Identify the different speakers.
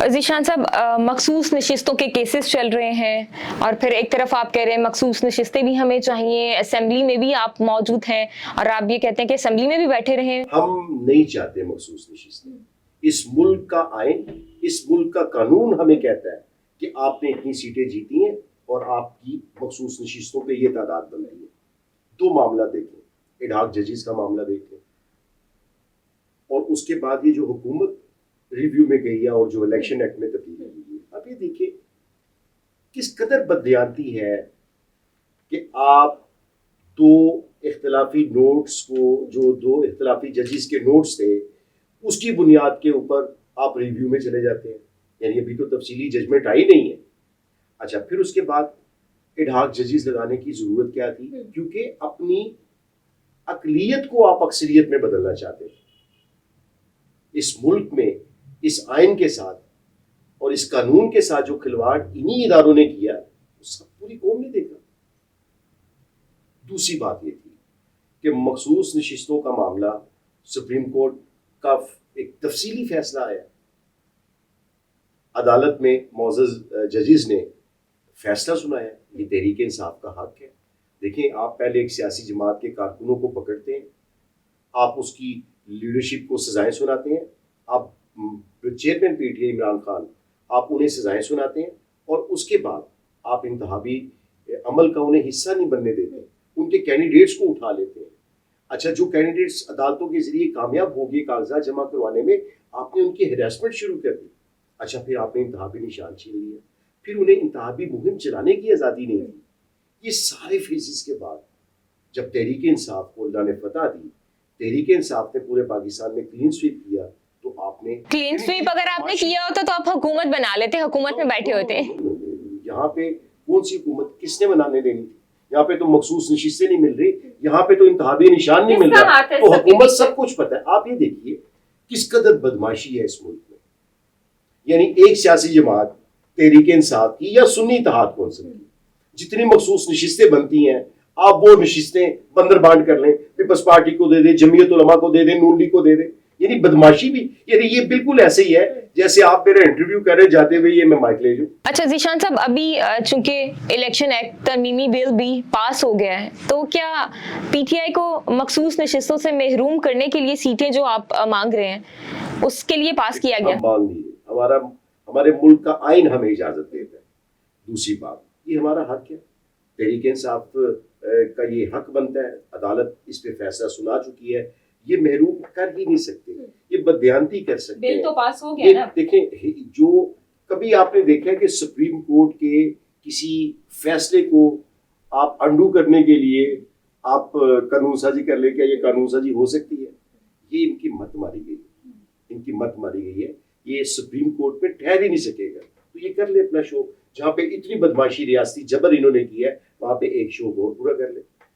Speaker 1: ज़ीशान साहब, मखसूस नशिस्तों के केसेस चल रहे हैं और फिर एक तरफ आप कह रहे हैं मखसूस नशिस्तें भी हमें चाहिए, असेंबली में भी आप मौजूद हैं और आप ये कहते हैं कि असेंबली में भी बैठे रहें।
Speaker 2: हम नहीं चाहते मखसूस नशिस्तें। इस मुल्क का आइन, इस मुल्क का कानून हमें कहता है कि आपने इतनी सीटें जीती हैं और आपकी मखसूस नशिस्तों पे ये तादाद बनती है। दो मामला देखें, एडहॉक जजेस का मामला देखें और उसके बाद ये जो हुकूमत रिव्यू में गई है और जो इलेक्शन एक्ट में तब्दीली हुई है। अब ये देखिए किस कदर बददियानती है कि आप दो इख्तलाफी नोट्स को, जो दो इख्तलाफी जजेस के नोट्स थे, उसकी बुनियाद के ऊपर आप रिव्यू में चले जाते हैं। यानी अभी तो तफसीली जजमेंट आई नहीं है। अच्छा, फिर उसके बाद एडहॉक जजेस लगाने की जरूरत क्या थी? क्योंकि अपनी अकलियत को आप अक्सरियत में बदलना चाहते थे। इस मुल्क में इस आइन के साथ और इस कानून के साथ जो खिलवाड़ इन्हीं इदारों ने किया, वो सब पूरी कौम ने देखा। दूसरी बात ये थी कि मखसूस नशिस्तों का मामला सुप्रीम कोर्ट का एक तफसीली फैसला आया। अदालत में मौजूद जजेस ने फैसला सुनाया, ये तहरीक इंसाफ का हक है। देखें, आप पहले एक सियासी जमात के कारकुनों को पकड़ते हैं, आप उसकी लीडरशिप को सजाएं सुनाते हैं, आप चेयरमैन पीटीआई इमरान खान, आप उन्हें सजाएं सुनाते हैं और उसके बाद आप इंतहाबी अमल का उन्हें हिस्सा नहीं बनने देते, उनके कैंडिडेट्स को उठा लेते हैं। अच्छा, जो कैंडिडेट्स अदालतों के जरिए कामयाब हो गए कागजात जमा करवाने में, आपने उनकी हरासमेंट शुरू कर दी। अच्छा, फिर आपने इंतहाबी निशान छीन लिया, फिर उन्हें इंतहाबी मुहिम चलाने की आज़ादी नहीं दी। ये सारे फेजेस के बाद जब तहरीक इंसाफ को अल्लाह ने फतह दी, तहरीक इंसाफ ने पूरे पाकिस्तान में क्लीन स्वीप किया, तो आपने
Speaker 1: क्लीन स्वीप अगर आपने किया होता तो आप हुकूमत बना लेते, हुकूमत में बैठे होते।
Speaker 2: यहाँ पे कौन सी हुकूमत किसने बनाने देनी थी? यहाँ पे तो मखसूस नशिस्तें नहीं मिल रही, यहाँ पे तो इंतहाबी निशान नहीं मिल रहा, तो हुकूमत सब कुछ पता है। आप ये देखिए किस कदर बदमाशी है इस मुल्क में। यानी एक सियासी जमात तहरीक इंसाफ की या सुन्नी इत्तेहाद कौंसिल की जितनी मखसूस नशिस्तें बनती हैं, आप वो नशिस्तें बंदर बांट कर लें, पीपल्स पार्टी को दे दें, जमीयत उलमा को दे दें, नून लीग को दे दें। यानी बदमाशी भी, यानी ये बिल्कुल ऐसे ही है जैसे आप मेरा इंटरव्यू कर रहे जाते हुए ये मैं माइक ले लूं।
Speaker 1: अच्छा ज़ीशान साहब, अभी चूंकि इलेक्शन एक्ट तरमीमी बिल भी पास हो गया है, तो क्या पीटीआई को मखसूस नशिस्तों से महरूम करने के लिए सीटें जो आप मांग रहे हैं उसके लिए पास किया गया?
Speaker 2: मांग नहीं, हमारे मुल्क का आइन हमें इजाजत देता है। दूसरी बात, ये हमारा हक है, तहरीक इंसाफ का ये हक बनता है। अदालत इस पे फैसला सुना चुकी है, ये महरूम कर ही नहीं सकते, ये बददियानती कर सकते हैं।
Speaker 1: बिल तो पास हो गया ना।
Speaker 2: देखें, जो कभी आपने देखा है कि सुप्रीम कोर्ट के किसी फैसले को आप अंडू करने के लिए आप कानून साजी कर ले? क्या ये कानून साजी हो सकती है? ये इनकी मत मारी गई है, इनकी मत मारी गई है। ये सुप्रीम कोर्ट में ठहर ही नहीं सकेगा, तो ये कर ले अपना शो। जहाँ पे इतनी बदमाशी रियासती जबर इन्होंने की है, वहां पे एक शो और पूरा कर ले।